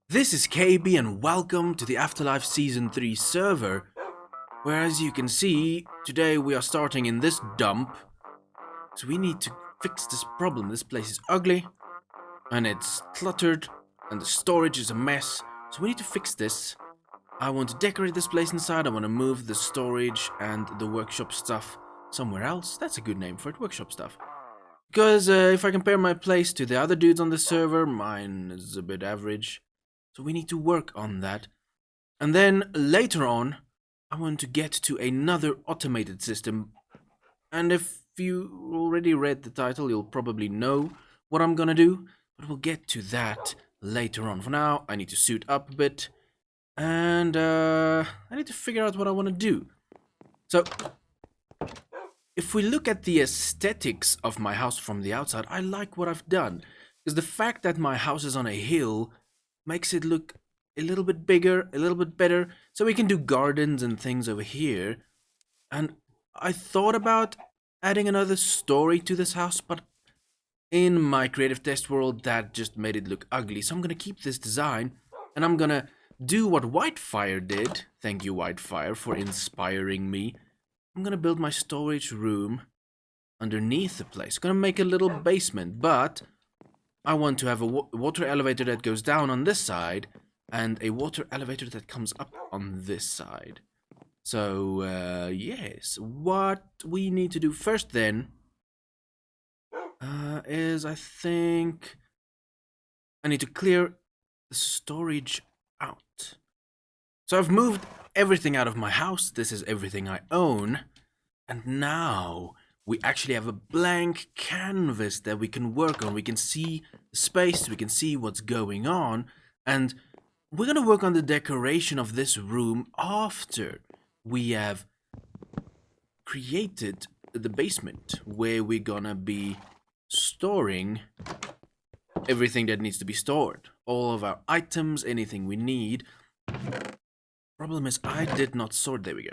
This is KB and welcome to the AfterLife Season 3 server, where as you can see, today we are starting in this dump. So we need to fix this problem. This place is ugly, and it's cluttered, and the storage is a mess. So we need to fix this. I want to decorate this place inside. I want to move the storage and the workshop stuff somewhere else. That's a good name for it, workshop stuff. Because if I compare my place to the other dudes on the server, mine is a bit average. So we need to work on that. And then later on, I want to get to another automated system. And if you already read the title, you'll probably know what I'm gonna do. But we'll get to that later on. For now, I need to suit up a bit. And I need to figure out what I want to do. So, if we look at the aesthetics of my house from the outside, I like what I've done. Because the fact that my house is on a hill makes it look a little bit bigger, a little bit better, so we can do gardens and things over here. And I thought about adding another story to this house, but in my creative test world, that just made it look ugly. So I'm gonna keep this design, and I'm gonna do what Whitefire did. Thank you, Whitefire, for inspiring me. I'm gonna build my storage room underneath the place. Gonna make a little basement, but I want to have a water elevator that goes down on this side and a water elevator that comes up on this side. So, yes, what we need to do first then is I think I need to clear the storage out. So I've moved everything out of my house. This is everything I own. And now we actually have a blank canvas that we can work on. We can see the space, we can see what's going on, and we're gonna work on the decoration of this room after we have created the basement where we're gonna be storing everything that needs to be stored. All of our items, anything we need. Problem is, I did not sort. There we go.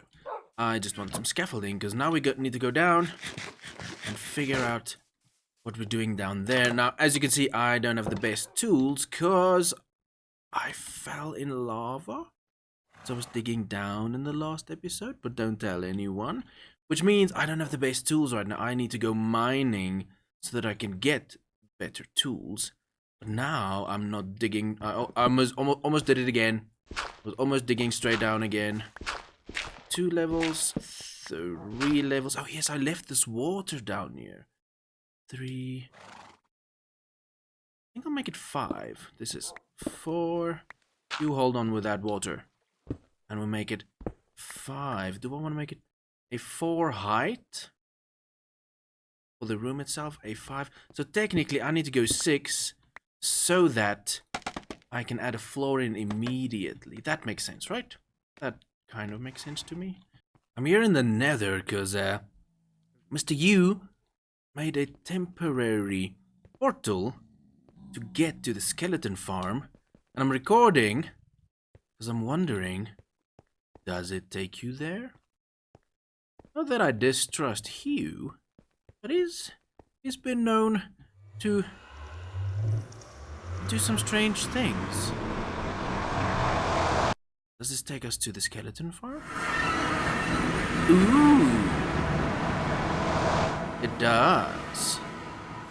I just want some scaffolding, because now we need to go down and figure out what we're doing down there. Now, as you can see, I don't have the best tools, because I fell in lava. So I was digging down in the last episode, but don't tell anyone. Which means I don't have the best tools right now. I need to go mining so that I can get better tools. But now I'm not digging. I almost did it again. I was almost digging straight down again. 2 levels, 3 levels. Oh yes, I left this water down here. 3. I think I'll make it 5. This is 4. You hold on with that water. And we'll make it 5. Do I want to make it a 4 height? For the room itself, a 5. So technically I need to go 6 so that I can add a floor in immediately. That makes sense, right? That kind of makes sense to me. I'm here in the nether because Mr. U made a temporary portal to get to the skeleton farm. And I'm recording because I'm wondering, does it take you there? Not that I distrust Hugh, but he's been known to do some strange things. Does this take us to the skeleton farm? Ooh! It does.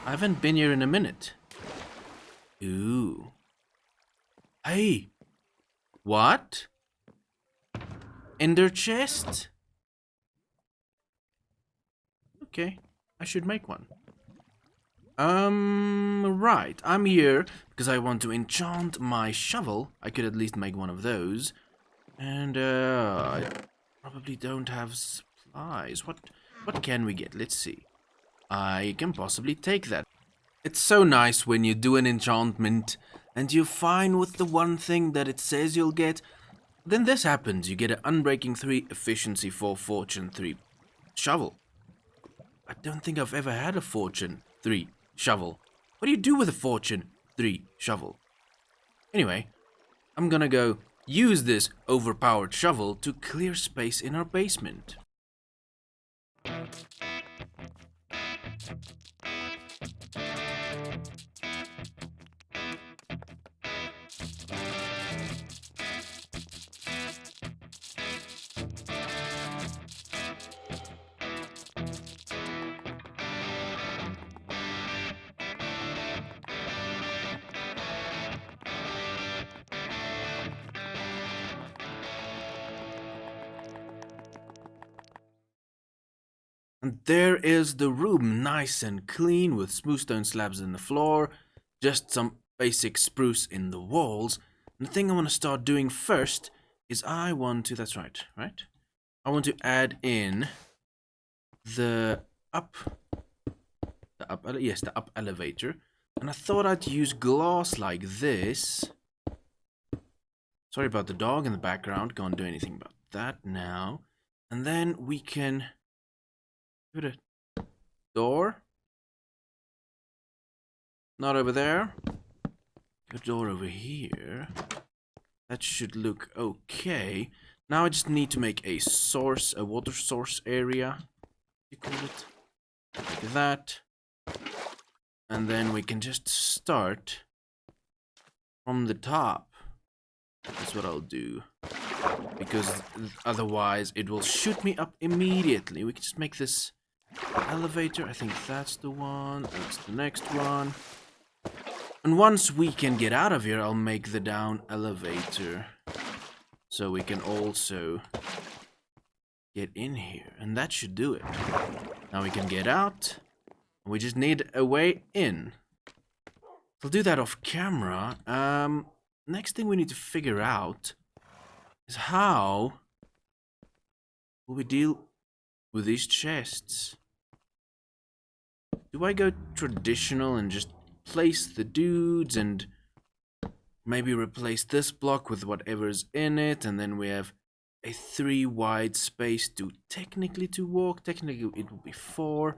I haven't been here in a minute. Ooh. Hey! What? Ender chest? Okay, I should make one. Right. I'm here because I want to enchant my shovel. I could at least make one of those. And, I probably don't have supplies. What can we get? Let's see. I can possibly take that. It's so nice when you do an enchantment and you're fine with the one thing that it says you'll get. Then this happens. You get an Unbreaking 3, Efficiency 4, Fortune 3 shovel. I don't think I've ever had a Fortune 3 shovel. What do you do with a Fortune 3 shovel? Anyway, I'm gonna go use this overpowered shovel to clear space in our basement. And there is the room, nice and clean with smooth stone slabs in the floor, just some basic spruce in the walls. And the thing I want to start doing first is I want to, that's right, I want to add in the up elevator. And I thought I'd use glass like this. Sorry about the dog in the background, can't do anything about that now. And then we can put a door. Not over there. A door over here. That should look okay. Now I just need to make a source, a water source area. You call it like that. And then we can just start from the top. That's what I'll do. Because otherwise it will shoot me up immediately. We can just make this elevator. I think that's the one. That's the next one. And once we can get out of here, I'll make the down elevator. So we can also get in here. And that should do it. Now we can get out. We just need a way in. I'll do that off camera. Next thing we need to figure out is how will we deal with these chests. Do I go traditional and just place the dudes and maybe replace this block with whatever's in it, and then we have a 3 wide space to technically to walk. Technically it will be 4.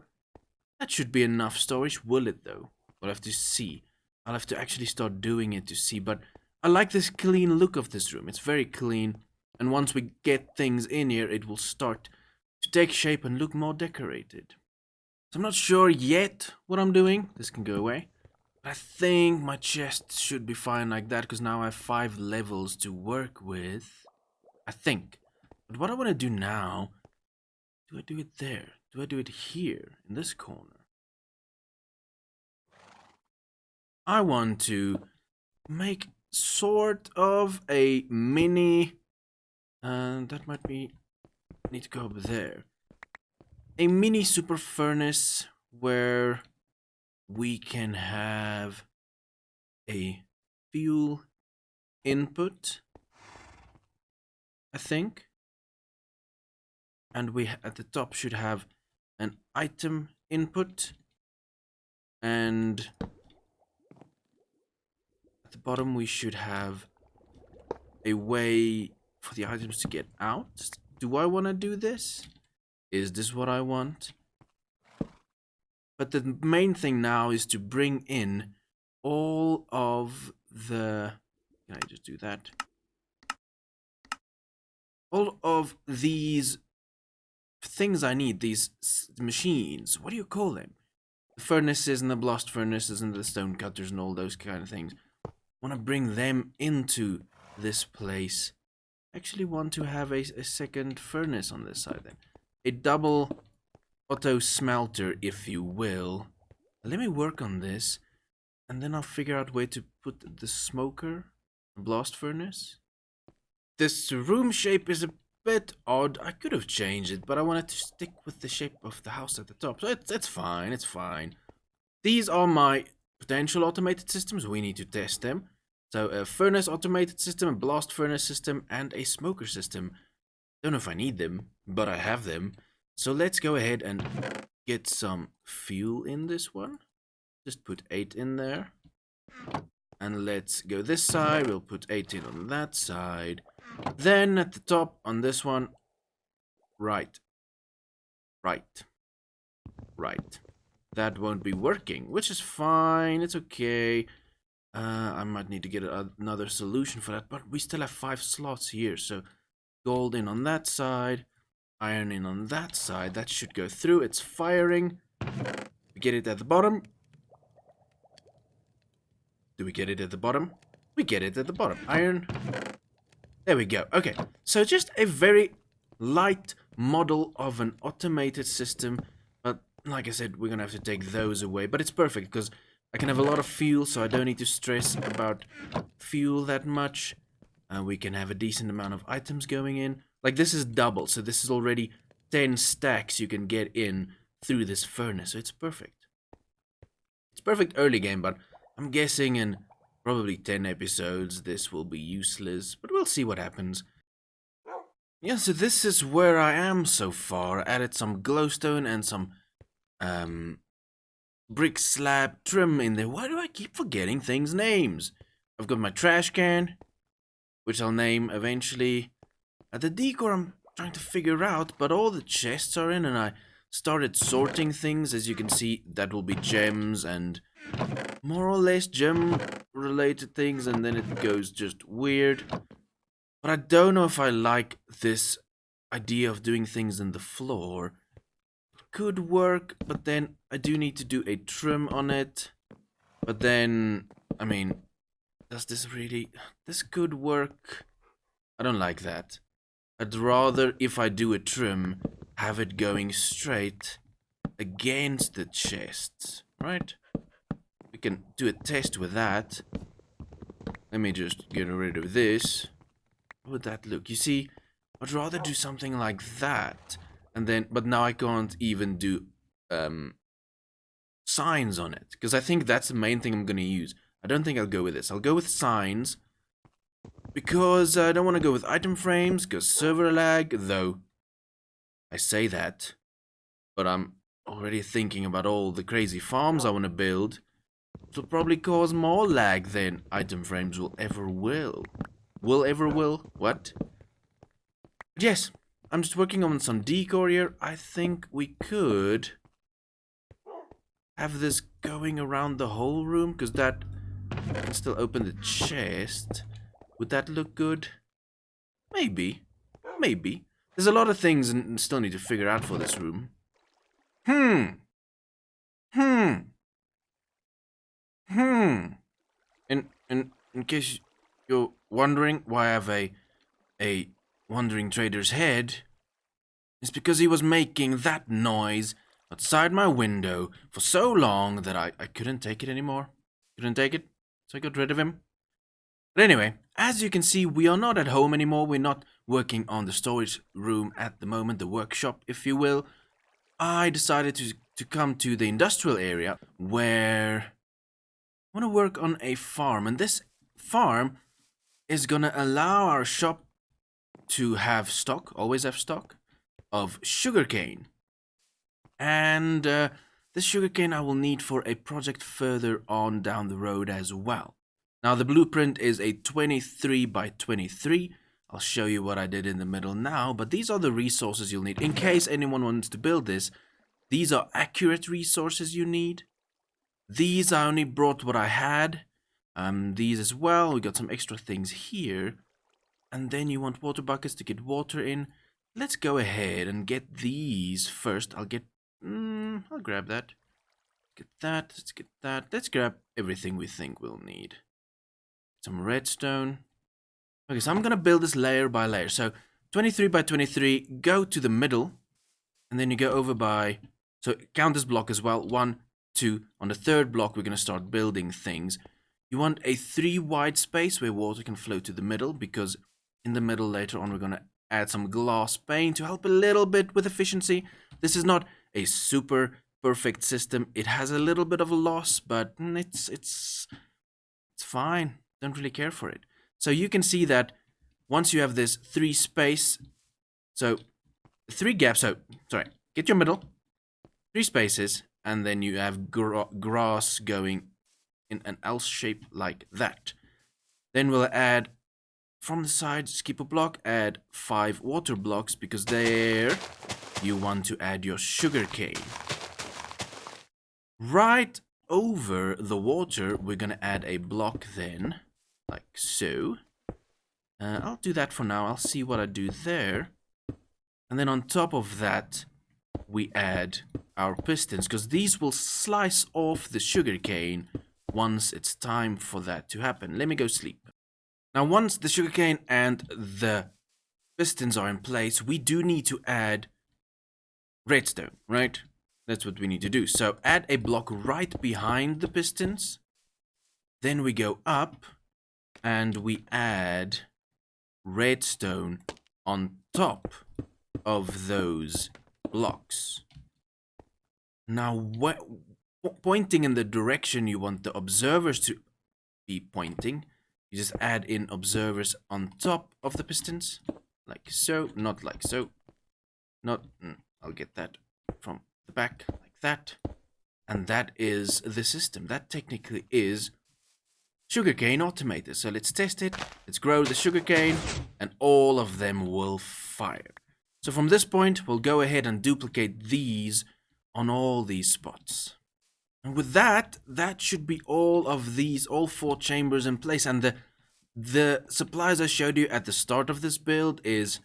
That should be enough storage, will it though? We'll have to see. I'll have to actually start doing it to see, but I like this clean look of this room. It's very clean, and once we get things in here, it will start to take shape and look more decorated. So I'm not sure yet what I'm doing. This can go away. But I think my chest should be fine like that, because now I have 5 levels to work with. I think. But what I want to do now, do I do it there? Do I do it here, in this corner? I want to make sort of a mini, that might be, need to go over there. A mini super furnace where we can have a fuel input, I think. And we at the top should have an item input, and at the bottom we should have a way for the items to get out. Do I want to do this? Is this what I want? But the main thing now is to bring in all of the... Can I just do that? All of these things I need, these machines. What do you call them? The furnaces and the blast furnaces and the stone cutters and all those kind of things. I want to bring them into this place. I actually want to have a second furnace on this side then. A double auto smelter, if you will. Let me work on this, and then I'll figure out where to put the smoker, the blast furnace. This room shape is a bit odd. I could have changed it, but I wanted to stick with the shape of the house at the top. So it's fine, it's fine. These are my potential automated systems. We need to test them. So a furnace automated system, a blast furnace system, and a smoker system. Don't know if I need them, but I have them. So let's go ahead and get some fuel in this one. Just put 8 in there. And let's go this side. We'll put 8 in on that side. Then at the top on this one, right. That won't be working, which is fine. It's okay. I might need to get another solution for that, but we still have 5 slots here. So gold in on that side, iron in on that side. That should go through. It's firing. We get it at the bottom. Do we get it at the bottom? We get it at the bottom. Iron. There we go. Okay, so just a very light model of an automated system. But like I said, we're going to have to take those away. But it's perfect because I can have a lot of fuel, so I don't need to stress about fuel that much. We can have a decent amount of items going in. Like this is double, so this is already 10 stacks you can get in through this furnace, so it's perfect. It's perfect early game, but I'm guessing in probably 10 episodes this will be useless, but we'll see what happens. Yeah, so this is where I am so far. I added some glowstone and some brick slab trim in there. Why do I keep forgetting things' names? I've got my trash can, which I'll name eventually. The decor I'm trying to figure out, but all the chests are in, and I started sorting things. As you can see, that will be gems and more or less gem-related things, and then it goes just weird. But I don't know if I like this idea of doing things in the floor. It could work, but then I do need to do a trim on it. But then, I mean, does this really... This could work. I don't like that. I'd rather, if I do a trim, have it going straight against the chests, right? We can do a test with that. Let me just get rid of this. How would that look? You see, I'd rather do something like that. And then, but now I can't even do signs on it. Because I think that's the main thing I'm going to use. I don't think I'll go with this. I'll go with signs. Because I don't want to go with item frames, because server lag, though I say that, but I'm already thinking about all the crazy farms I want to build. It'll probably cause more lag than item frames will ever will. What? But yes, I'm just working on some decor here. I think we could have this going around the whole room, because that can still open the chest. Would that look good? Maybe. Maybe. There's a lot of things and still need to figure out for this room. In case you're wondering why I have a wandering trader's head, it's because he was making that noise outside my window for so long that I couldn't take it anymore. Couldn't take it, so I got rid of him. But anyway, as you can see, we are not at home anymore. We're not working on the storage room at the moment, the workshop, if you will. I decided to come to the industrial area where I want to work on a farm. And this farm is going to allow our shop to have stock, always have stock, of sugarcane. And this sugarcane I will need for a project further on down the road as well. Now the blueprint is a 23 by 23. I'll show you what I did in the middle now, but these are the resources you'll need. In case anyone wants to build this, these are accurate resources you need. These I only brought what I had. These as well. We got some extra things here. And then you want water buckets to get water in. Let's go ahead and get these first. I'll grab that. Get that. Let's get that. Let's grab everything we think we'll need. Some redstone. Okay, so I'm gonna build this layer by layer. So 23 by 23, go to the middle, and then you go over by, so count this block as well, 1, 2. On the third block, we're gonna start building things. You want a 3 wide space where water can flow to the middle, because in the middle later on, we're gonna add some glass pane to help a little bit with efficiency. This is not a super perfect system. It has a little bit of a loss, but it's fine. Don't really care for it. So you can see that once you have this 3 space, so 3 gaps, so sorry, get your middle, 3 spaces, and then you have grass going in an L shape like that. Then we'll add from the side, skip a block, add 5 water blocks, because there you want to add your sugarcane. Right over the water, we're gonna add a block then, like so. I'll do that for now. I'll see what I do there. And then on top of that, we add our pistons, because these will slice off the sugarcane once it's time for that to happen. Let me go sleep. Now, once the sugarcane and the pistons are in place, we do need to add redstone, right? That's what we need to do. So add a block right behind the pistons. Then we go up and we add redstone on top of those blocks. Now, pointing in the direction you want the observers to be pointing, you just add in observers on top of the pistons, like so, not like so. I'll get that from the back, like that. And that is the system. That technically is sugarcane automated. So let's test it. Let's grow the sugarcane, and all of them will fire. So from this point, we'll go ahead and duplicate these on all these spots. And with that, that should be all of these, all 4 chambers in place. And the supplies I showed you at the start of this build is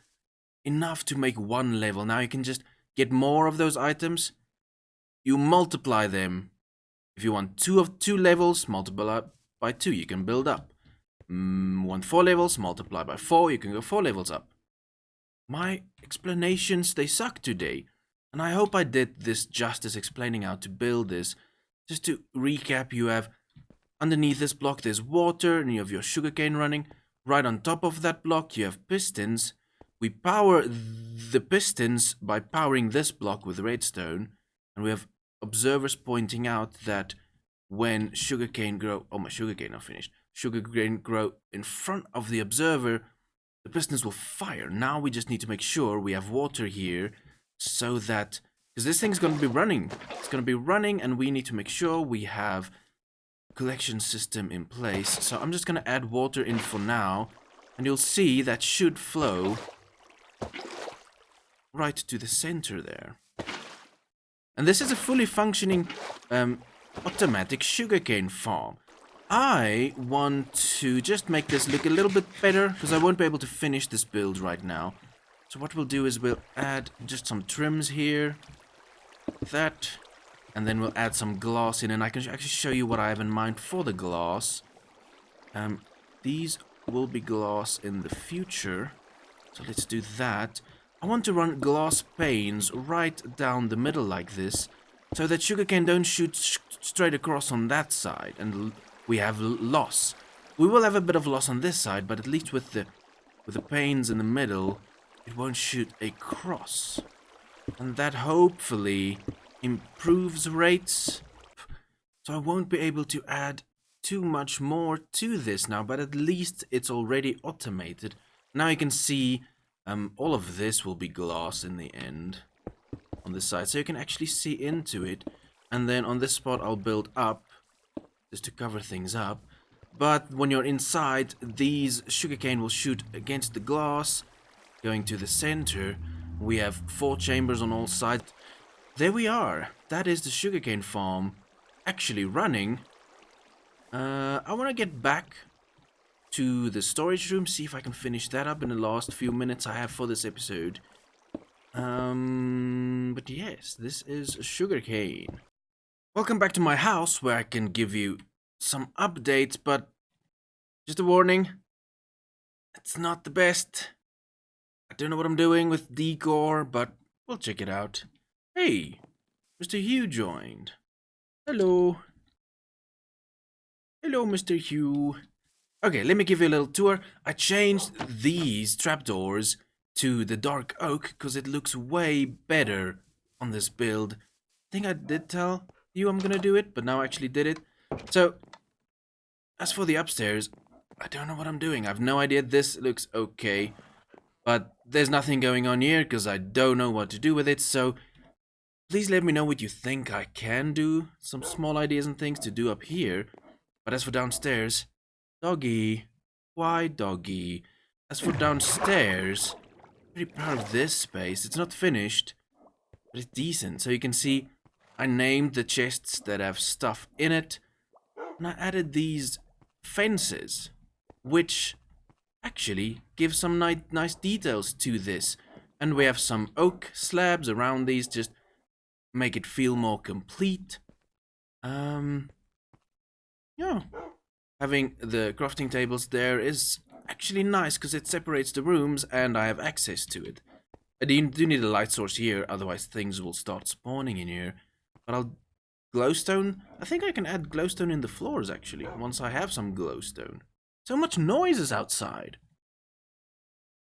enough to make 1 level. Now you can just get more of those items. You multiply them. If you want 2 levels, multiply by 2, you can build up. Want 4 levels, multiply by 4, you can go 4 levels up. My explanations, they suck today. And I hope I did this justice explaining how to build this. Just to recap, you have underneath this block there's water and you have your sugarcane running. Right on top of that block you have pistons. We power the pistons by powering this block with redstone. And we have observers pointing out that when sugarcane grow... Oh, my sugarcane are finished. Sugarcane grow in front of the observer, the pistons will fire. Now we just need to make sure we have water here so that... Because this thing's going to be running. It's going to be running and we need to make sure we have a collection system in place. So I'm just going to add water in for now. And you'll see that should flow right to the center there. And this is a fully functioning automatic sugarcane farm. I want to just make this look a little bit better because I won't be able to finish this build right now. So what we'll do is we'll add just some trims here, like that, and then we'll add some glass in, and I can actually show you what I have in mind for the glass. These will be glass in the future, so let's do that. I want to run glass panes right down the middle like this, so that sugarcane don't shoot straight across on that side, and we have loss. We will have a bit of loss on this side, but at least with the panes in the middle, it won't shoot across. And that hopefully improves rates. So I won't be able to add too much more to this now, but at least it's already automated. Now you can see all of this will be glass in the end on this side, so you can actually see into it. And then on this spot I'll build up just to cover things up. But when you're inside, these sugarcane will shoot against the glass, going to the center. We have 4 chambers on all sides. There we are. That is the sugarcane farm actually running. I want to get back to the storage room, see if I can finish that up in the last few minutes I have for this episode. But yes, this is sugarcane. Welcome back to my house, where I can give you some updates, but just a warning, it's not the best. I don't know what I'm doing with decor, but we'll check it out. Hey, Mr. Hugh joined. Hello. Hello, Mr. Hugh. Okay, let me give you a little tour. I changed these trapdoors to the dark oak because it looks way better on this build. I think I did tell you I'm gonna do it, but now I actually did it. So, as for the upstairs, I don't know what I'm doing. I have no idea. This looks okay, but there's nothing going on here because I don't know what to do with it. So, please let me know what you think I can do. Some small ideas and things to do up here. But as for downstairs, doggy. Why doggy? As for downstairs, pretty proud of this space. It's not finished, but it's decent. So you can see I named the chests that have stuff in it. And I added these fences, which actually give some nice details to this. And we have some oak slabs around these, just make it feel more complete. Yeah. Having the crafting tables there is actually nice because it separates the rooms and I have access to it. I do need a light source here, otherwise things will start spawning in here. But I'll... glowstone? I think I can add glowstone in the floors actually, once I have some glowstone. So much noise is outside.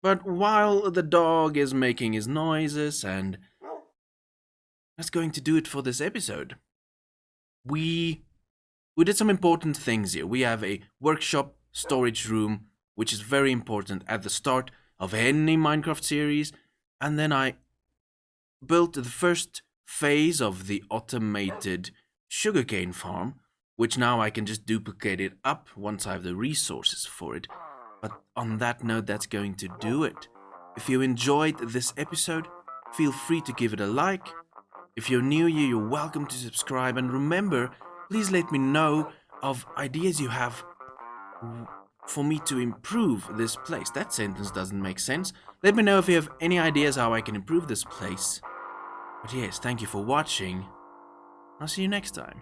But while the dog is making his noises and that's going to do it for this episode. We did some important things here. We have a workshop storage room, which is very important at the start of any Minecraft series, and then I built the first phase of the automated sugarcane farm, which now I can just duplicate it up once I have the resources for it. But on that note, that's going to do it. If you enjoyed this episode, feel free to give it a like. If you're new here, you're welcome to subscribe, and remember, please let me know of ideas you have for me to improve this place. That sentence doesn't make sense. Let me know if you have any ideas how I can improve this place. But yes, thank you for watching. I'll see you next time.